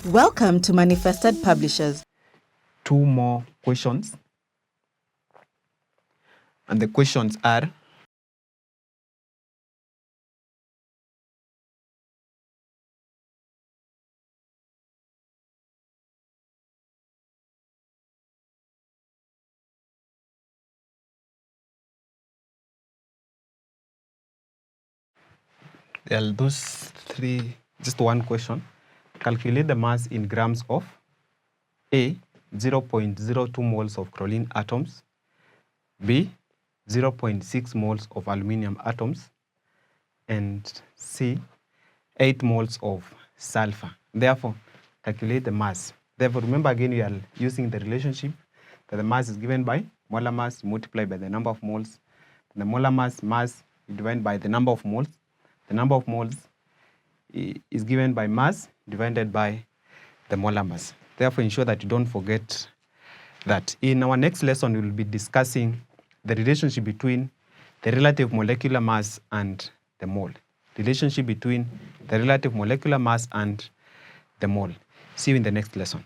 Welcome to Manifested Publishers. Two more questions. And the questions are: there are those three, just one question. Calculate the mass in grams of A, 0.02 moles of chlorine atoms, B, 0.6 moles of aluminum atoms, and C, 8 moles of sulfur. Therefore, calculate the mass. Therefore, remember again, we are using the relationship that the mass is given by molar mass multiplied by the number of moles. The molar mass is divided by the number of moles. The number of moles is given by mass divided by the molar mass. Therefore, ensure that you don't forget that. In our next lesson, we will be discussing the relationship between the relative molecular mass and the mole. Relationship between the relative molecular mass and the mole. See you in the next lesson.